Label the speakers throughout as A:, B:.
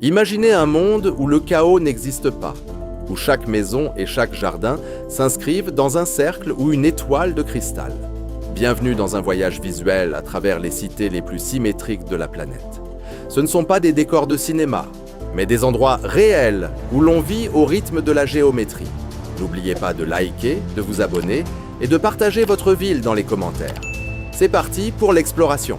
A: Imaginez un monde où le chaos n'existe pas, où chaque maison et chaque jardin s'inscrivent dans un cercle ou une étoile de cristal. Bienvenue dans un voyage visuel à travers les cités les plus symétriques de la planète. Ce ne sont pas des décors de cinéma, mais des endroits réels où l'on vit au rythme de la géométrie. N'oubliez pas de liker, de vous abonner et de partager votre ville dans les commentaires. C'est parti pour l'exploration.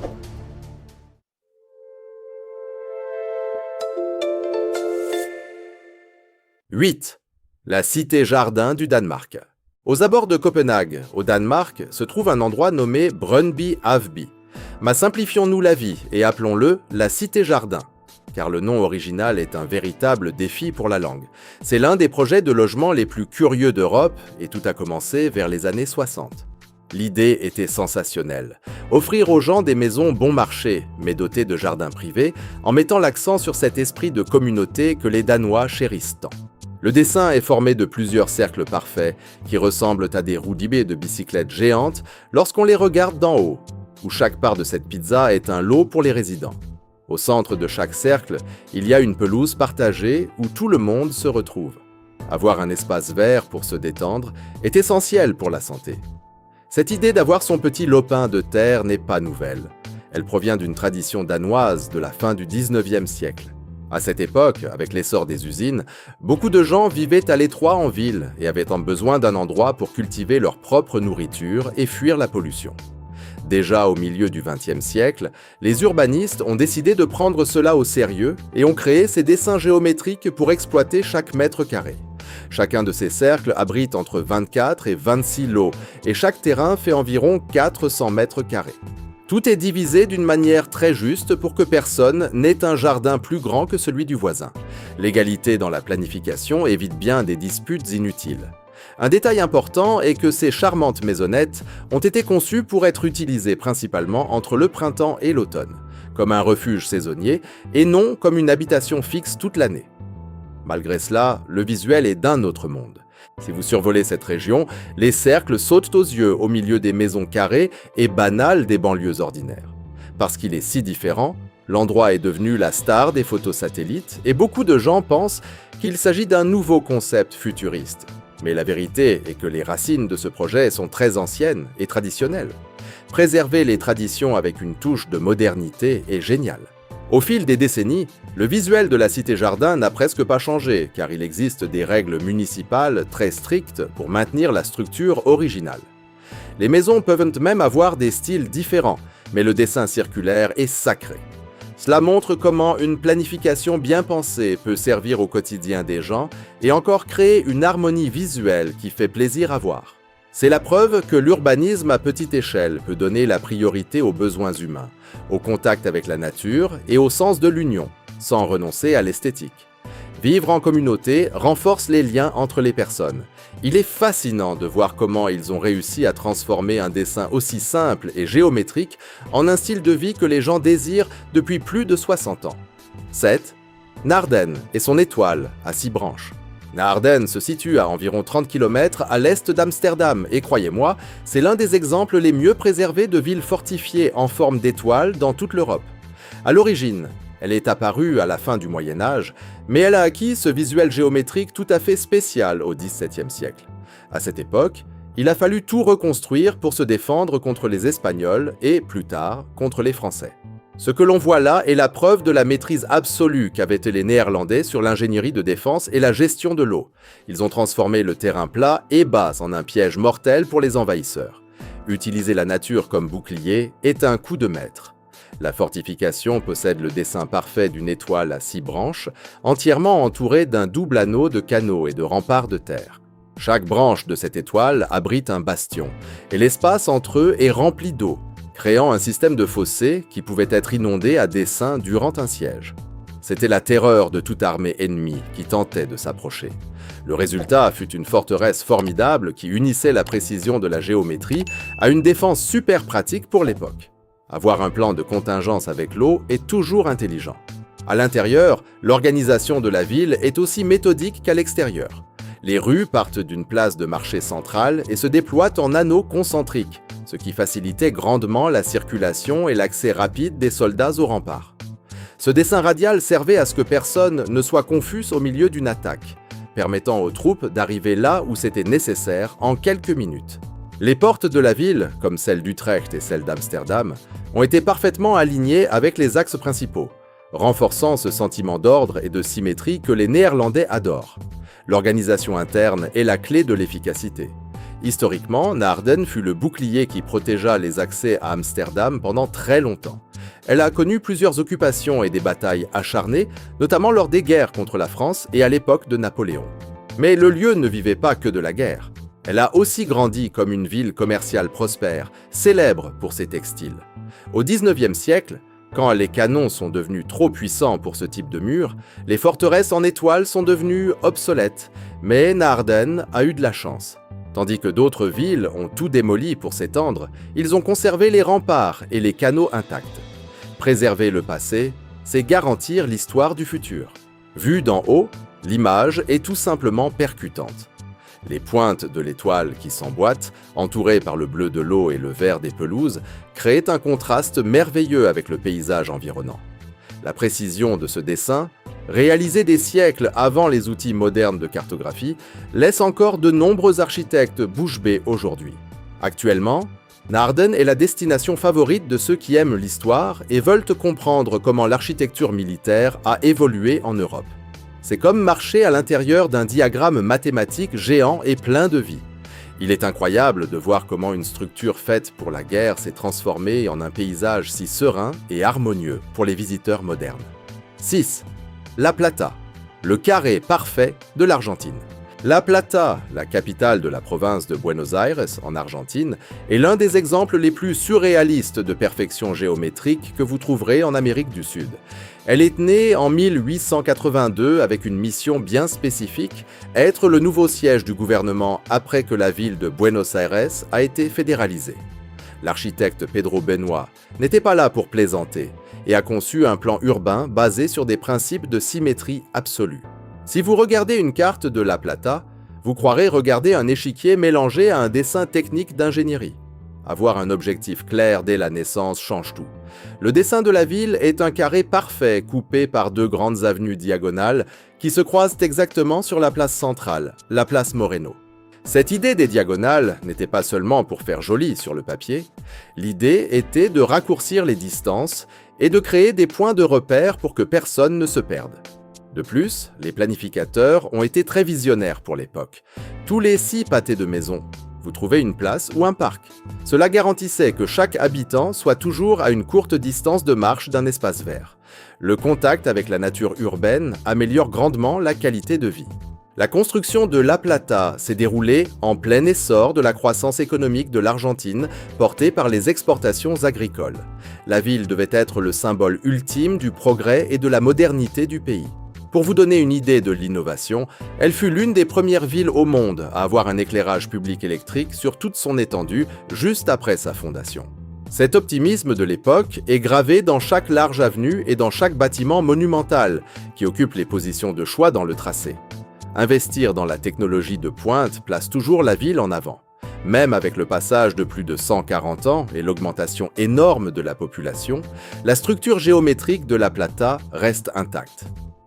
A: « 8. La cité-jardin du Danemark. Aux abords de Copenhague, au Danemark, se trouve un endroit nommé Brøndby Havby. Mais simplifions-nous la vie et appelons-le la cité-jardin, car le nom original est un véritable défi pour la langue. C'est l'un des projets de logement les plus curieux d'Europe et tout a commencé vers les années 60. L'idée était sensationnelle. Offrir aux gens des maisons bon marché, mais dotées de jardins privés, en mettant l'accent sur cet esprit de communauté que les Danois chérissent tant. Le dessin est formé de plusieurs cercles parfaits qui ressemblent à des roulibés de bicyclettes géantes lorsqu'on les regarde d'en haut, où chaque part de cette pizza est un lot pour les résidents. Au centre de chaque cercle, il y a une pelouse partagée où tout le monde se retrouve. Avoir un espace vert pour se détendre est essentiel pour la santé. Cette idée d'avoir son petit lopin de terre n'est pas nouvelle. Elle provient d'une tradition danoise de la fin du 19e siècle. À cette époque, avec l'essor des usines, beaucoup de gens vivaient à l'étroit en ville et avaient besoin d'un endroit pour cultiver leur propre nourriture et fuir la pollution. Déjà au milieu du XXe siècle, les urbanistes ont décidé de prendre cela au sérieux et ont créé ces dessins géométriques pour exploiter chaque mètre carré. Chacun de ces cercles abrite entre 24 et 26 lots et chaque terrain fait environ 400 mètres carrés. Tout est divisé d'une manière très juste pour que personne n'ait un jardin plus grand que celui du voisin. L'égalité dans la planification évite bien des disputes inutiles. Un détail important est que ces charmantes maisonnettes ont été conçues pour être utilisées principalement entre le printemps et l'automne, comme un refuge saisonnier et non comme une habitation fixe toute l'année. Malgré cela, le visuel est d'un autre monde. Si vous survolez cette région, les cercles sautent aux yeux au milieu des maisons carrées et banales des banlieues ordinaires. Parce qu'il est si différent, l'endroit est devenu la star des photos satellites et beaucoup de gens pensent qu'il s'agit d'un nouveau concept futuriste. Mais la vérité est que les racines de ce projet sont très anciennes et traditionnelles. Préserver les traditions avec une touche de modernité est génial. Au fil des décennies, le visuel de la cité-jardin n'a presque pas changé, car il existe des règles municipales très strictes pour maintenir la structure originale. Les maisons peuvent même avoir des styles différents, mais le dessin circulaire est sacré. Cela montre comment une planification bien pensée peut servir au quotidien des gens et encore créer une harmonie visuelle qui fait plaisir à voir. C'est la preuve que l'urbanisme à petite échelle peut donner la priorité aux besoins humains, au contact avec la nature et au sens de l'union, sans renoncer à l'esthétique. Vivre en communauté renforce les liens entre les personnes. Il est fascinant de voir comment ils ont réussi à transformer un dessin aussi simple et géométrique en un style de vie que les gens désirent depuis plus de 60 ans. 7. Naarden et son étoile à 6 branches. Naarden se situe à environ 30 km à l'est d'Amsterdam et croyez-moi, c'est l'un des exemples les mieux préservés de villes fortifiées en forme d'étoile dans toute l'Europe. À l'origine, elle est apparue à la fin du Moyen Âge, mais elle a acquis ce visuel géométrique tout à fait spécial au XVIIe siècle. À cette époque, il a fallu tout reconstruire pour se défendre contre les Espagnols et, plus tard, contre les Français. Ce que l'on voit là est la preuve de la maîtrise absolue qu'avaient les Néerlandais sur l'ingénierie de défense et la gestion de l'eau. Ils ont transformé le terrain plat et bas en un piège mortel pour les envahisseurs. Utiliser la nature comme bouclier est un coup de maître. La fortification possède le dessin parfait d'une étoile à 6 branches, entièrement entourée d'un double anneau de canaux et de remparts de terre. Chaque branche de cette étoile abrite un bastion, et l'espace entre eux est rempli d'eau, créant un système de fossés qui pouvait être inondé à dessein durant un siège. C'était la terreur de toute armée ennemie qui tentait de s'approcher. Le résultat fut une forteresse formidable qui unissait la précision de la géométrie à une défense super pratique pour l'époque. Avoir un plan de contingence avec l'eau est toujours intelligent. À l'intérieur, l'organisation de la ville est aussi méthodique qu'à l'extérieur. Les rues partent d'une place de marché centrale et se déploient en anneaux concentriques, ce qui facilitait grandement la circulation et l'accès rapide des soldats aux remparts. Ce dessin radial servait à ce que personne ne soit confus au milieu d'une attaque, permettant aux troupes d'arriver là où c'était nécessaire en quelques minutes. Les portes de la ville, comme celle d'Utrecht et celle d'Amsterdam, ont été parfaitement alignées avec les axes principaux, renforçant ce sentiment d'ordre et de symétrie que les Néerlandais adorent. L'organisation interne est la clé de l'efficacité. Historiquement, Naarden fut le bouclier qui protégea les accès à Amsterdam pendant très longtemps. Elle a connu plusieurs occupations et des batailles acharnées, notamment lors des guerres contre la France et à l'époque de Napoléon. Mais le lieu ne vivait pas que de la guerre. Elle a aussi grandi comme une ville commerciale prospère, célèbre pour ses textiles. Au XIXe siècle, quand les canons sont devenus trop puissants pour ce type de mur, les forteresses en étoile sont devenues obsolètes, mais Naarden a eu de la chance. Tandis que d'autres villes ont tout démoli pour s'étendre, ils ont conservé les remparts et les canaux intacts. Préserver le passé, c'est garantir l'histoire du futur. Vue d'en haut, l'image est tout simplement percutante. Les pointes de l'étoile qui s'emboîtent, entourées par le bleu de l'eau et le vert des pelouses, créent un contraste merveilleux avec le paysage environnant. La précision de ce dessin, réalisé des siècles avant les outils modernes de cartographie, laisse encore de nombreux architectes bouche bée aujourd'hui. Actuellement, Naarden est la destination favorite de ceux qui aiment l'histoire et veulent comprendre comment l'architecture militaire a évolué en Europe. C'est comme marcher à l'intérieur d'un diagramme mathématique géant et plein de vie. Il est incroyable de voir comment une structure faite pour la guerre s'est transformée en un paysage si serein et harmonieux pour les visiteurs modernes. 6. La Plata, le carré parfait de l'Argentine. La Plata, la capitale de la province de Buenos Aires, en Argentine, est l'un des exemples les plus surréalistes de perfection géométrique que vous trouverez en Amérique du Sud. Elle est née en 1882 avec une mission bien spécifique, être le nouveau siège du gouvernement après que la ville de Buenos Aires a été fédéralisée. L'architecte Pedro Benoit n'était pas là pour plaisanter et a conçu un plan urbain basé sur des principes de symétrie absolue. Si vous regardez une carte de La Plata, vous croirez regarder un échiquier mélangé à un dessin technique d'ingénierie. Avoir un objectif clair dès la naissance change tout. Le dessin de la ville est un carré parfait coupé par deux grandes avenues diagonales qui se croisent exactement sur la place centrale, la place Moreno. Cette idée des diagonales n'était pas seulement pour faire joli sur le papier, l'idée était de raccourcir les distances et de créer des points de repère pour que personne ne se perde. De plus, les planificateurs ont été très visionnaires pour l'époque. Tous les 6 pâtés de maison, vous trouvez une place ou un parc. Cela garantissait que chaque habitant soit toujours à une courte distance de marche d'un espace vert. Le contact avec la nature urbaine améliore grandement la qualité de vie. La construction de La Plata s'est déroulée en plein essor de la croissance économique de l'Argentine, portée par les exportations agricoles. La ville devait être le symbole ultime du progrès et de la modernité du pays. Pour vous donner une idée de l'innovation, elle fut l'une des premières villes au monde à avoir un éclairage public électrique sur toute son étendue juste après sa fondation. Cet optimisme de l'époque est gravé dans chaque large avenue et dans chaque bâtiment monumental qui occupe les positions de choix dans le tracé. Investir dans la technologie de pointe place toujours la ville en avant. Même avec le passage de plus de 140 ans et l'augmentation énorme de la population, la structure géométrique de La Plata reste intacte.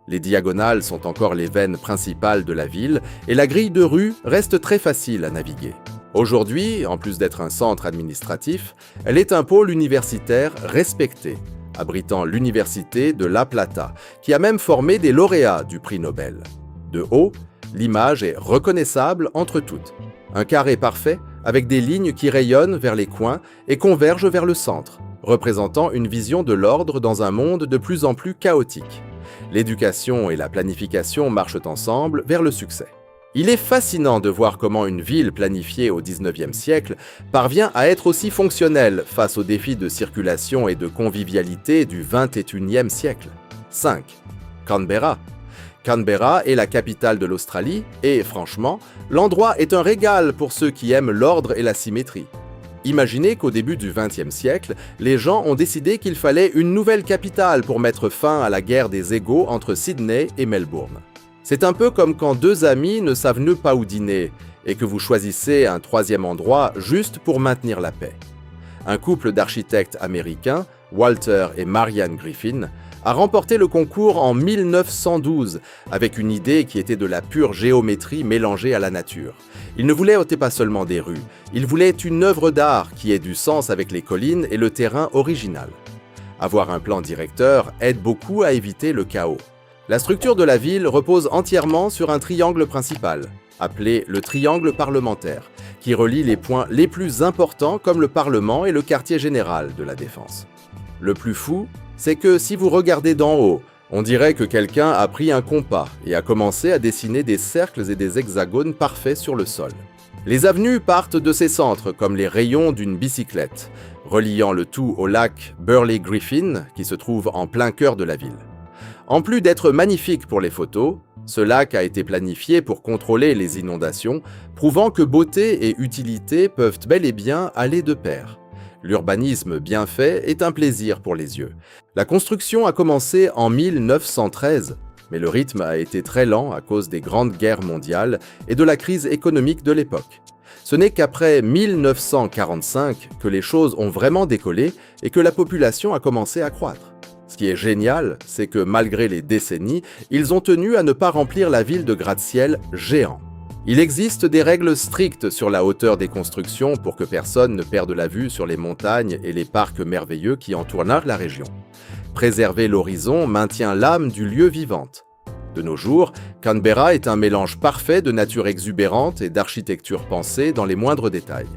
A: Les diagonales sont encore les veines principales de la ville et la grille de rue reste très facile à naviguer. Aujourd'hui, en plus d'être un centre administratif, elle est un pôle universitaire respecté, abritant l'université de La Plata, qui a même formé des lauréats du prix Nobel. De haut, l'image est reconnaissable entre toutes. Un carré parfait avec des lignes qui rayonnent vers les coins et convergent vers le centre, représentant une vision de l'ordre dans un monde de plus en plus chaotique. L'éducation et la planification marchent ensemble vers le succès. Il est fascinant de voir comment une ville planifiée au XIXe siècle parvient à être aussi fonctionnelle face aux défis de circulation et de convivialité du XXIe siècle. 5. Canberra. Canberra est la capitale de l'Australie et, franchement, l'endroit est un régal pour ceux qui aiment l'ordre et la symétrie. Imaginez qu'au début du XXe siècle, les gens ont décidé qu'il fallait une nouvelle capitale pour mettre fin à la guerre des égos entre Sydney et Melbourne. C'est un peu comme quand deux amis ne savent pas où dîner et que vous choisissez un troisième endroit juste pour maintenir la paix. Un couple d'architectes américains, Walter et Marianne Griffin, a remporté le concours en 1912 avec une idée qui était de la pure géométrie mélangée à la nature. Il ne voulait pas seulement des rues, il voulait une œuvre d'art qui ait du sens avec les collines et le terrain original. Avoir un plan directeur aide beaucoup à éviter le chaos. La structure de la ville repose entièrement sur un triangle principal, appelé le triangle parlementaire, qui relie les points les plus importants comme le Parlement et le quartier général de la Défense. Le plus fou, c'est que si vous regardez d'en haut, on dirait que quelqu'un a pris un compas et a commencé à dessiner des cercles et des hexagones parfaits sur le sol. Les avenues partent de ces centres comme les rayons d'une bicyclette, reliant le tout au lac Burley Griffin qui se trouve en plein cœur de la ville. En plus d'être magnifique pour les photos, ce lac a été planifié pour contrôler les inondations, prouvant que beauté et utilité peuvent bel et bien aller de pair. L'urbanisme bien fait est un plaisir pour les yeux. La construction a commencé en 1913, mais le rythme a été très lent à cause des grandes guerres mondiales et de la crise économique de l'époque. Ce n'est qu'après 1945 que les choses ont vraiment décollé et que la population a commencé à croître. Ce qui est génial, c'est que malgré les décennies, ils ont tenu à ne pas remplir la ville de gratte-ciel géants. Il existe des règles strictes sur la hauteur des constructions pour que personne ne perde la vue sur les montagnes et les parcs merveilleux qui entourent la région. Préserver l'horizon maintient l'âme du lieu vivante. De nos jours, Canberra est un mélange parfait de nature exubérante et d'architecture pensée dans les moindres détails.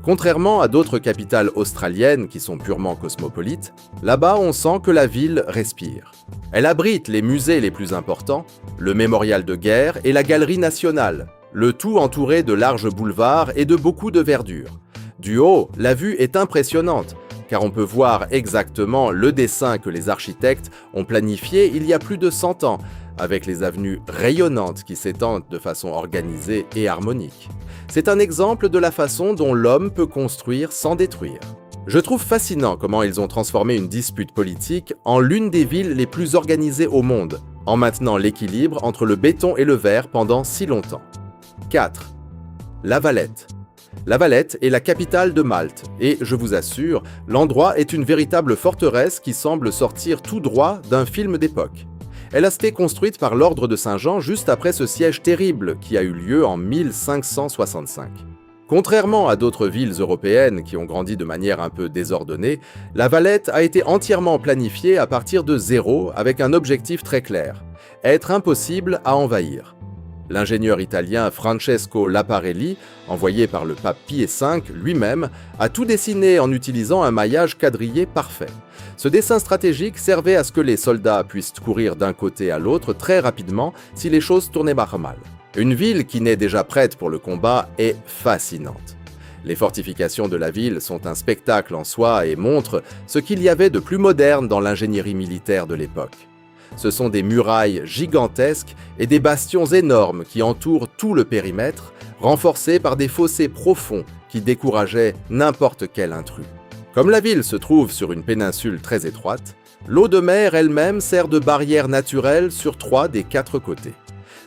A: Contrairement à d'autres capitales australiennes qui sont purement cosmopolites, là-bas on sent que la ville respire. Elle abrite les musées les plus importants, le mémorial de guerre et la galerie nationale, le tout entouré de larges boulevards et de beaucoup de verdure. Du haut, la vue est impressionnante, car on peut voir exactement le dessin que les architectes ont planifié il y a plus de 100 ans, avec les avenues rayonnantes qui s'étendent de façon organisée et harmonique. C'est un exemple de la façon dont l'homme peut construire sans détruire. Je trouve fascinant comment ils ont transformé une dispute politique en l'une des villes les plus organisées au monde, en maintenant l'équilibre entre le béton et le verre pendant si longtemps. 4. La Valette. La Valette est la capitale de Malte et, je vous assure, l'endroit est une véritable forteresse qui semble sortir tout droit d'un film d'époque. Elle a été construite par l'ordre de Saint-Jean juste après ce siège terrible qui a eu lieu en 1565. Contrairement à d'autres villes européennes qui ont grandi de manière un peu désordonnée, la Valette a été entièrement planifiée à partir de zéro avec un objectif très clair, être impossible à envahir. L'ingénieur italien Francesco Laparelli, envoyé par le pape Pie V lui-même, a tout dessiné en utilisant un maillage quadrillé parfait. Ce dessin stratégique servait à ce que les soldats puissent courir d'un côté à l'autre très rapidement si les choses tournaient mal. Une ville qui n'est déjà prête pour le combat est fascinante. Les fortifications de la ville sont un spectacle en soi et montrent ce qu'il y avait de plus moderne dans l'ingénierie militaire de l'époque. Ce sont des murailles gigantesques et des bastions énormes qui entourent tout le périmètre, renforcés par des fossés profonds qui décourageaient n'importe quel intrus. Comme la ville se trouve sur une péninsule très étroite, l'eau de mer elle-même sert de barrière naturelle sur 3 des 4 côtés.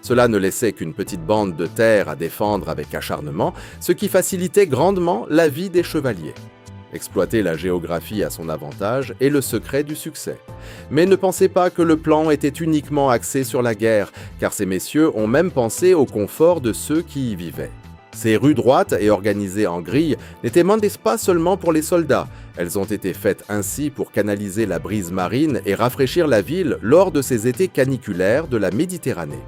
A: Cela ne laissait qu'une petite bande de terre à défendre avec acharnement, ce qui facilitait grandement la vie des chevaliers. Exploiter la géographie à son avantage est le secret du succès. Mais ne pensez pas que le plan était uniquement axé sur la guerre, car ces messieurs ont même pensé au confort de ceux qui y vivaient. Ces rues droites et organisées en grilles n'étaient pas seulement pour les soldats, elles ont été faites ainsi pour canaliser la brise marine et rafraîchir la ville lors de ces étés caniculaires de la Méditerranée.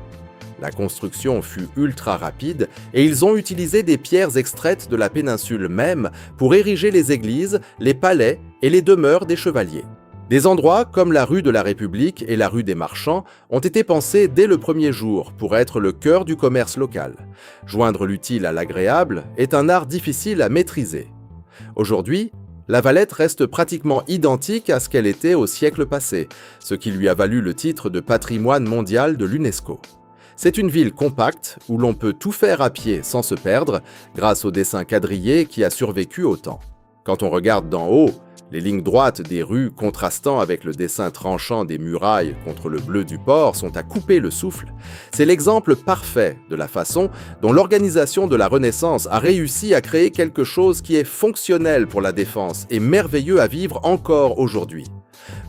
A: La construction fut ultra rapide et ils ont utilisé des pierres extraites de la péninsule même pour ériger les églises, les palais et les demeures des chevaliers. Des endroits comme la rue de la République et la rue des Marchands ont été pensés dès le premier jour pour être le cœur du commerce local. Joindre l'utile à l'agréable est un art difficile à maîtriser. Aujourd'hui, la Valette reste pratiquement identique à ce qu'elle était au siècle passé, ce qui lui a valu le titre de patrimoine mondial de l'UNESCO. C'est une ville compacte où l'on peut tout faire à pied sans se perdre grâce au dessin quadrillé qui a survécu au temps. Quand on regarde d'en haut, les lignes droites des rues contrastant avec le dessin tranchant des murailles contre le bleu du port sont à couper le souffle. C'est l'exemple parfait de la façon dont l'organisation de la Renaissance a réussi à créer quelque chose qui est fonctionnel pour la défense et merveilleux à vivre encore aujourd'hui.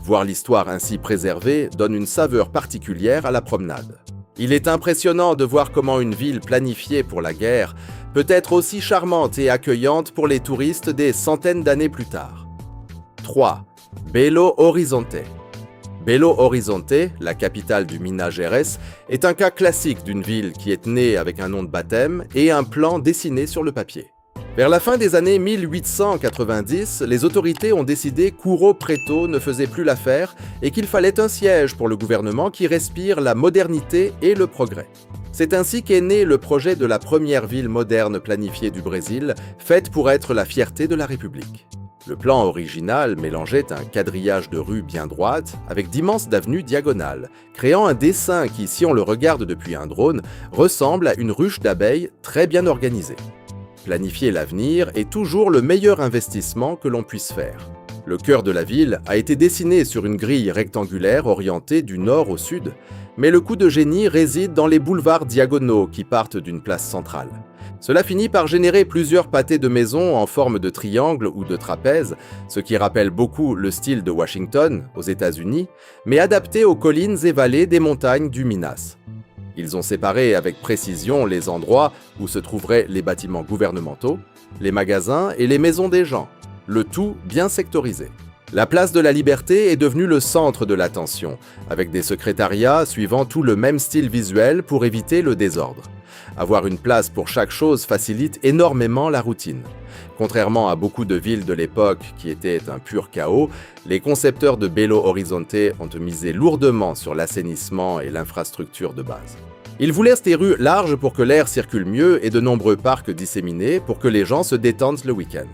A: Voir l'histoire ainsi préservée donne une saveur particulière à la promenade. Il est impressionnant de voir comment une ville planifiée pour la guerre peut être aussi charmante et accueillante pour les touristes des centaines d'années plus tard. 3. Belo Horizonte. Belo Horizonte, la capitale du Minas Gerais, est un cas classique d'une ville qui est née avec un nom de baptême et un plan dessiné sur le papier. Vers la fin des années 1890, les autorités ont décidé qu'Ouro Preto ne faisait plus l'affaire et qu'il fallait un siège pour le gouvernement qui respire la modernité et le progrès. C'est ainsi qu'est né le projet de la première ville moderne planifiée du Brésil, faite pour être la fierté de la République. Le plan original mélangeait un quadrillage de rues bien droites avec d'immenses avenues diagonales, créant un dessin qui, si on le regarde depuis un drone, ressemble à une ruche d'abeilles très bien organisée. Planifier l'avenir est toujours le meilleur investissement que l'on puisse faire. Le cœur de la ville a été dessiné sur une grille rectangulaire orientée du nord au sud, mais le coup de génie réside dans les boulevards diagonaux qui partent d'une place centrale. Cela finit par générer plusieurs pâtés de maisons en forme de triangle ou de trapèze, ce qui rappelle beaucoup le style de Washington, aux États-Unis, mais adapté aux collines et vallées des montagnes du Minas. Ils ont séparé avec précision les endroits où se trouveraient les bâtiments gouvernementaux, les magasins et les maisons des gens, le tout bien sectorisé. La place de la Liberté est devenue le centre de l'attention, avec des secrétariats suivant tout le même style visuel pour éviter le désordre. Avoir une place pour chaque chose facilite énormément la routine. Contrairement à beaucoup de villes de l'époque qui étaient un pur chaos, les concepteurs de Belo Horizonte ont misé lourdement sur l'assainissement et l'infrastructure de base. Ils voulaient des rues larges pour que l'air circule mieux et de nombreux parcs disséminés pour que les gens se détendent le week-end.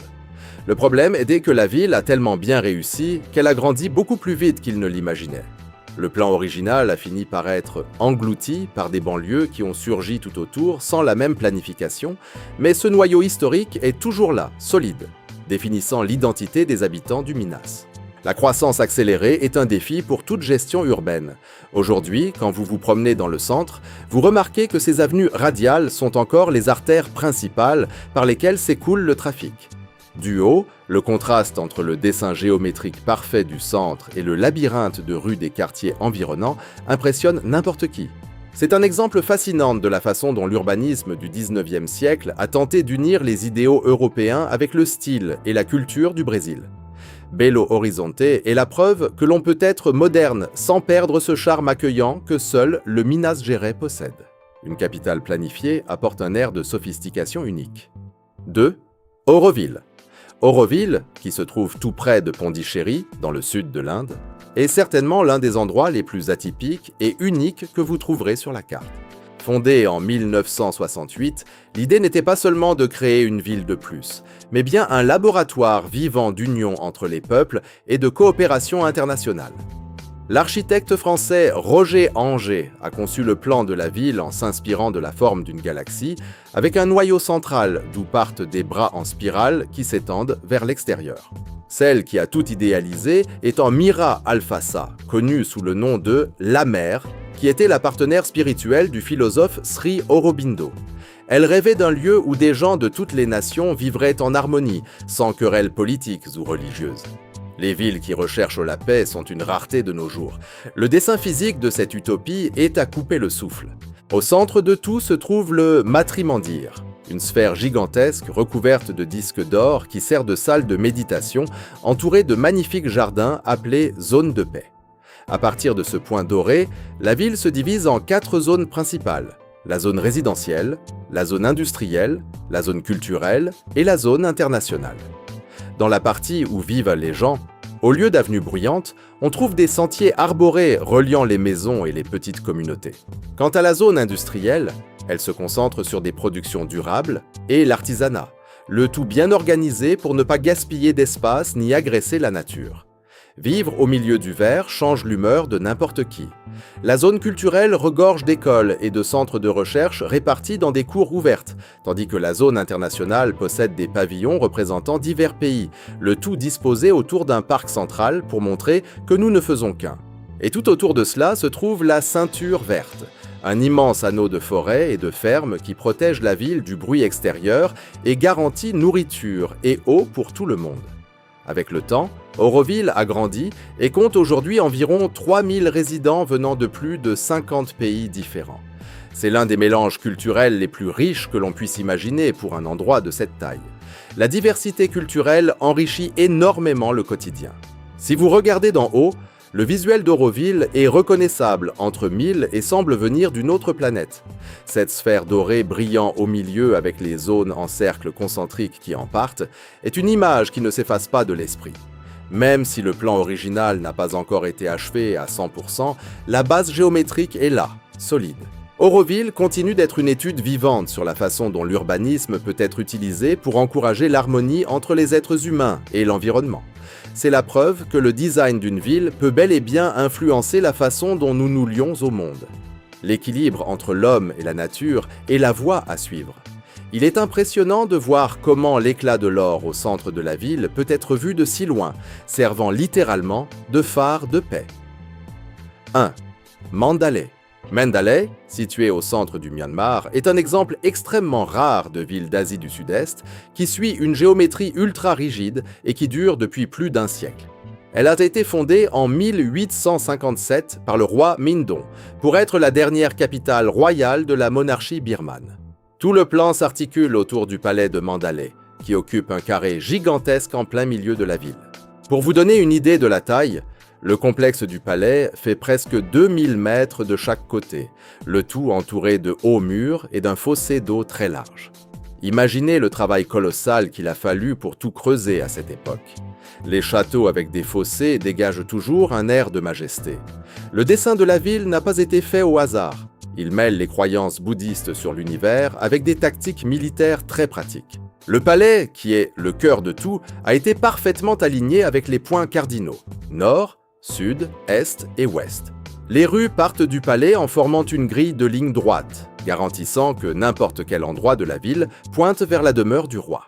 A: Le problème était que la ville a tellement bien réussi qu'elle a grandi beaucoup plus vite qu'ils ne l'imaginaient. Le plan original a fini par être englouti par des banlieues qui ont surgi tout autour sans la même planification, mais ce noyau historique est toujours là, solide, définissant l'identité des habitants du Minas. La croissance accélérée est un défi pour toute gestion urbaine. Aujourd'hui, quand vous vous promenez dans le centre, vous remarquez que ces avenues radiales sont encore les artères principales par lesquelles s'écoule le trafic. Du haut, le contraste entre le dessin géométrique parfait du centre et le labyrinthe de rues des quartiers environnants impressionne n'importe qui. C'est un exemple fascinant de la façon dont l'urbanisme du 19e siècle a tenté d'unir les idéaux européens avec le style et la culture du Brésil. Belo Horizonte est la preuve que l'on peut être moderne sans perdre ce charme accueillant que seul le Minas Gerais possède. Une capitale planifiée apporte un air de sophistication unique. 2. Auroville. Auroville, qui se trouve tout près de Pondichéry, dans le sud de l'Inde, est certainement l'un des endroits les plus atypiques et uniques que vous trouverez sur la carte. Fondée en 1968, l'idée n'était pas seulement de créer une ville de plus, mais bien un laboratoire vivant d'union entre les peuples et de coopération internationale. L'architecte français Roger Anger a conçu le plan de la ville en s'inspirant de la forme d'une galaxie, avec un noyau central d'où partent des bras en spirale qui s'étendent vers l'extérieur. Celle qui a tout idéalisé étant Mira Alfassa, connue sous le nom de La Mère, qui était la partenaire spirituelle du philosophe Sri Aurobindo. Elle rêvait d'un lieu où des gens de toutes les nations vivraient en harmonie, sans querelles politiques ou religieuses. Les villes qui recherchent la paix sont une rareté de nos jours. Le dessin physique de cette utopie est à couper le souffle. Au centre de tout se trouve le Matrimandir, une sphère gigantesque recouverte de disques d'or qui sert de salle de méditation, entourée de magnifiques jardins appelés zones de paix. À partir de ce point doré, la ville se divise en 4 zones principales: la zone résidentielle, la zone industrielle, la zone culturelle et la zone internationale. Dans la partie où vivent les gens, au lieu d'avenues bruyantes, on trouve des sentiers arborés reliant les maisons et les petites communautés. Quant à la zone industrielle, elle se concentre sur des productions durables et l'artisanat, le tout bien organisé pour ne pas gaspiller d'espace ni agresser la nature. Vivre au milieu du vert change l'humeur de n'importe qui. La zone culturelle regorge d'écoles et de centres de recherche répartis dans des cours ouvertes, tandis que la zone internationale possède des pavillons représentant divers pays, le tout disposé autour d'un parc central pour montrer que nous ne faisons qu'un. Et tout autour de cela se trouve la ceinture verte, un immense anneau de forêts et de fermes qui protège la ville du bruit extérieur et garantit nourriture et eau pour tout le monde. Avec le temps, Auroville a grandi et compte aujourd'hui environ 3000 résidents venant de plus de 50 pays différents. C'est l'un des mélanges culturels les plus riches que l'on puisse imaginer pour un endroit de cette taille. La diversité culturelle enrichit énormément le quotidien. Si vous regardez d'en haut, le visuel d'Auroville est reconnaissable entre mille et semble venir d'une autre planète. Cette sphère dorée brillant au milieu avec les zones en cercle concentrique qui en partent est une image qui ne s'efface pas de l'esprit. Même si le plan original n'a pas encore été achevé à 100%, la base géométrique est là, solide. Auroville continue d'être une étude vivante sur la façon dont l'urbanisme peut être utilisé pour encourager l'harmonie entre les êtres humains et l'environnement. C'est la preuve que le design d'une ville peut bel et bien influencer la façon dont nous nous lions au monde. L'équilibre entre l'homme et la nature est la voie à suivre. Il est impressionnant de voir comment l'éclat de l'or au centre de la ville peut être vu de si loin, servant littéralement de phare de paix. 1. Mandalay. Mandalay, situé au centre du Myanmar, est un exemple extrêmement rare de ville d'Asie du Sud-Est qui suit une géométrie ultra rigide et qui dure depuis plus d'un siècle. Elle a été fondée en 1857 par le roi Mindon pour être la dernière capitale royale de la monarchie birmane. Tout le plan s'articule autour du palais de Mandalay, qui occupe un carré gigantesque en plein milieu de la ville. Pour vous donner une idée de la taille, le complexe du palais fait presque 2000 mètres de chaque côté, le tout entouré de hauts murs et d'un fossé d'eau très large. Imaginez le travail colossal qu'il a fallu pour tout creuser à cette époque. Les châteaux avec des fossés dégagent toujours un air de majesté. Le dessin de la ville n'a pas été fait au hasard. Il mêle les croyances bouddhistes sur l'univers avec des tactiques militaires très pratiques. Le palais, qui est le cœur de tout, a été parfaitement aligné avec les points cardinaux, nord, sud, est et ouest. Les rues partent du palais en formant une grille de lignes droites, garantissant que n'importe quel endroit de la ville pointe vers la demeure du roi.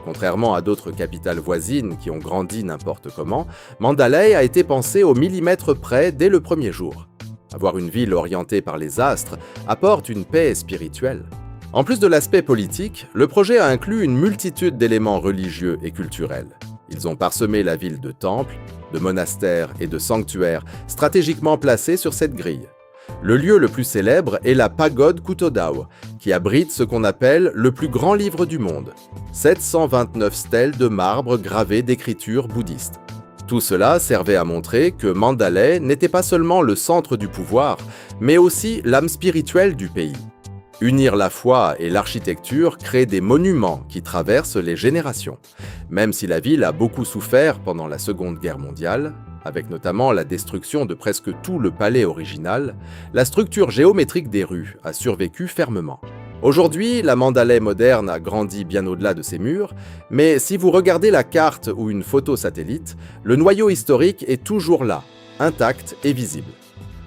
A: Contrairement à d'autres capitales voisines qui ont grandi n'importe comment, Mandalay a été pensé au millimètre près dès le premier jour. Avoir une ville orientée par les astres apporte une paix spirituelle. En plus de l'aspect politique, le projet a inclus une multitude d'éléments religieux et culturels. Ils ont parsemé la ville de temples, de monastères et de sanctuaires stratégiquement placés sur cette grille. Le lieu le plus célèbre est la pagode Kutodao, qui abrite ce qu'on appelle le plus grand livre du monde, 729 stèles de marbre gravées d'écritures bouddhistes. Tout cela servait à montrer que Mandalay n'était pas seulement le centre du pouvoir, mais aussi l'âme spirituelle du pays. Unir la foi et l'architecture crée des monuments qui traversent les générations. Même si la ville a beaucoup souffert pendant la Seconde Guerre mondiale, avec notamment la destruction de presque tout le palais original, la structure géométrique des rues a survécu fermement. Aujourd'hui, la Mandalay moderne a grandi bien au-delà de ses murs, mais si vous regardez la carte ou une photo satellite, le noyau historique est toujours là, intact et visible.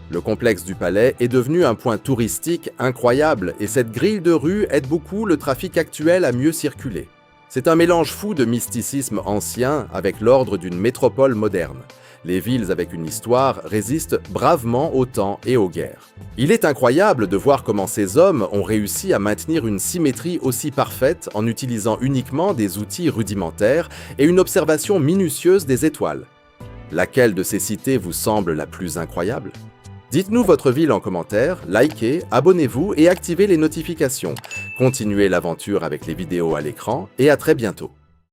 A: Le complexe du palais est devenu un point touristique incroyable et cette grille de rue aide beaucoup le trafic actuel à mieux circuler. C'est un mélange fou de mysticisme ancien avec l'ordre d'une métropole moderne. Les villes avec une histoire résistent bravement au temps et aux guerres. Il est incroyable de voir comment ces hommes ont réussi à maintenir une symétrie aussi parfaite en utilisant uniquement des outils rudimentaires et une observation minutieuse des étoiles. Laquelle de ces cités vous semble la plus incroyable ? Dites-nous votre ville en commentaire, likez, abonnez-vous et activez les notifications. Continuez l'aventure avec les vidéos à l'écran et à très bientôt.